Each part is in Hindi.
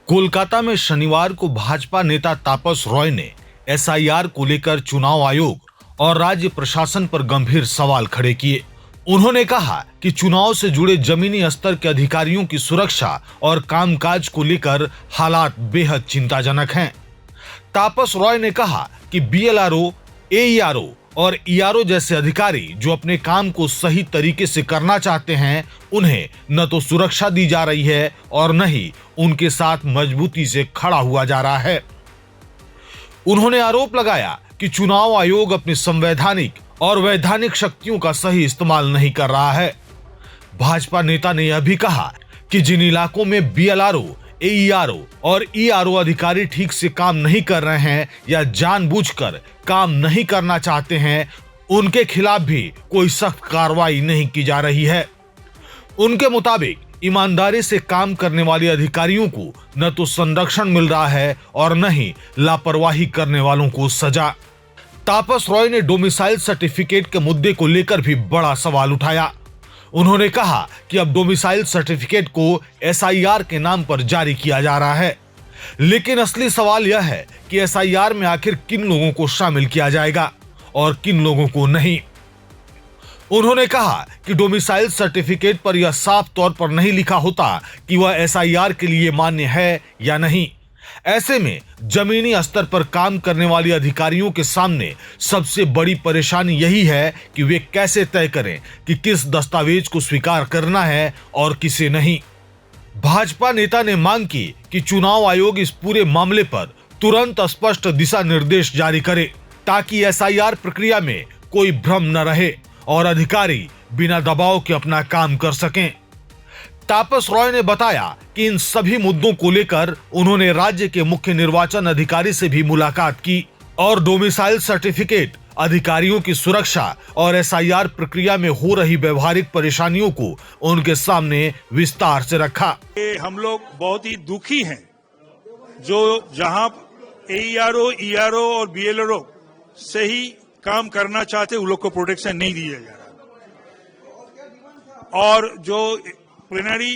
कोलकाता में शनिवार को भाजपा नेता तापस रॉय ने एसआईआर को लेकर चुनाव आयोग और राज्य प्रशासन पर गंभीर सवाल खड़े किए। उन्होंने कहा कि चुनाव से जुड़े जमीनी स्तर के अधिकारियों की सुरक्षा और कामकाज को लेकर हालात बेहद चिंताजनक हैं। तापस रॉय ने कहा कि बीएलआरओ, एईआरओ और ईआरओ जैसे अधिकारी जो अपने काम को सही तरीके से करना चाहते हैं, उन्हें न तो सुरक्षा दी जा रही है और न ही उनके साथ मजबूती से खड़ा हुआ जा रहा है। उन्होंने आरोप लगाया कि चुनाव आयोग अपनी संवैधानिक और वैधानिक शक्तियों का सही इस्तेमाल नहीं कर रहा है। भाजपा नेता ने यह भी कहा कि जिन इलाकों में बीएलआरओ, एईआरओ और ईआरओ अधिकारी ठीक से काम नहीं कर रहे हैं या जानबूझकर काम नहीं करना चाहते हैं, उनके खिलाफ भी कोई सख्त कार्रवाई नहीं की जा रही है। उनके मुताबिक ईमानदारी से काम करने वाले अधिकारियों को न तो संरक्षण मिल रहा है और न ही लापरवाही करने वालों को सजा। तापस रॉय ने डोमिसाइल सर्टिफिकेट के मुद्दे को लेकर भी बड़ा सवाल उठाया। उन्होंने कहा कि अब डोमिसाइल सर्टिफिकेट को एसआईआर के नाम पर जारी किया जा रहा है, लेकिन असली सवाल यह है कि एसआईआर में आखिर किन लोगों को शामिल किया जाएगा और किन लोगों को नहीं। उन्होंने कहा कि डोमिसाइल सर्टिफिकेट पर यह साफ तौर पर नहीं लिखा होता कि वह एसआईआर के लिए मान्य है या नहीं। ऐसे में जमीनी स्तर पर काम करने वाले अधिकारियों के सामने सबसे बड़ी परेशानी यही है कि वे कैसे तय करें कि किस दस्तावेज को स्वीकार करना है और किसे नहीं। भाजपा नेता ने मांग की कि चुनाव आयोग इस पूरे मामले पर तुरंत स्पष्ट दिशा निर्देश जारी करे ताकि एसआईआर प्रक्रिया में कोई भ्रम न रहे और अधिकारी बिना दबाव के अपना काम कर सकें। तापस रॉय ने बताया कि इन सभी मुद्दों को लेकर उन्होंने राज्य के मुख्य निर्वाचन अधिकारी से भी मुलाकात की और डोमिसाइल सर्टिफिकेट, अधिकारियों की सुरक्षा और एसआईआर प्रक्रिया में हो रही व्यवहारिक परेशानियों को उनके सामने विस्तार से रखा। हम लोग बहुत ही दुखी हैं जो जहां एईआरओ, ईआरओ और बीएलआरओ से ही काम करना चाहते उन लोग को प्रोटेक्शन नहीं दिया जा रहा और जो प्लेनरी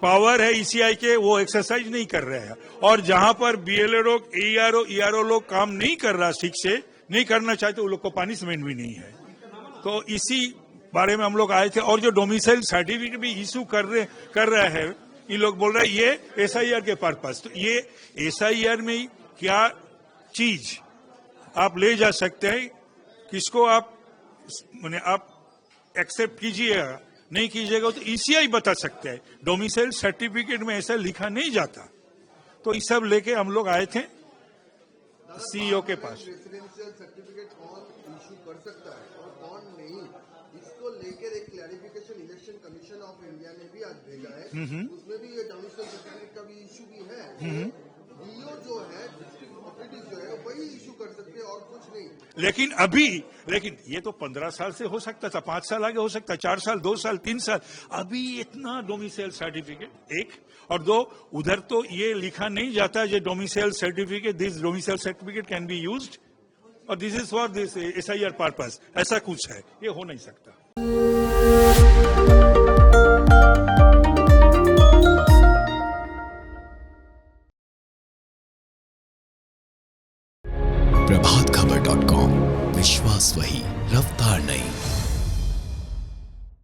पावर है ईसीआई के वो एक्सरसाइज नहीं कर रहे हैं और जहां पर बीएलआरओ, एईआरओ, ईआरओ लोग काम नहीं कर रहा, ठीक से नहीं करना चाहते, उन लोग को पनिशमेंट भी नहीं है। तो इसी बारे में हम लोग आए थे और जो डोमिसाइल सर्टिफिकेट भी इशू कर रहे हैं, ये लोग बोल रहे हैं ये एसआईआर के पर्पस। तो ये एसआईआर में क्या चीज आप ले जा सकते हैं, किसको आप एक्सेप्ट कीजिएगा, नहीं कीजिएगा, तो ईसीआई बता सकते हैं। डोमिसाइल सर्टिफिकेट में ऐसा लिखा नहीं जाता। तो ये सब लेके हम लोग आए थे सीईओ के पास। रेसिडेंशियल सर्टिफिकेट कौन इशू कर सकता है और कौन नहीं, इसको लेकर एक clarification election commission of India ने भी आज भेजा है। उसमें भी ये डोमिसाइल सर्टिफिकेट का भी इशू भी है। डीओ जो है, डिस्ट्रिक्ट ऑफिस जो है, वही इशू कर सकते हैं और कुछ नहीं। लेकिन ये तो 15 साल से हो सकता था, 5 साल आगे हो सकता, 4 साल, 2 साल, 3 साल। अभी इतना डोमिसाइल सर्टिफिकेट, एक और दो, उधर तो ये लिखा नहीं जाता है domicile certificate, this domicile certificate can be used और this is for this SIR purpose, ऐसा कुछ है, ये हो नहीं सकता।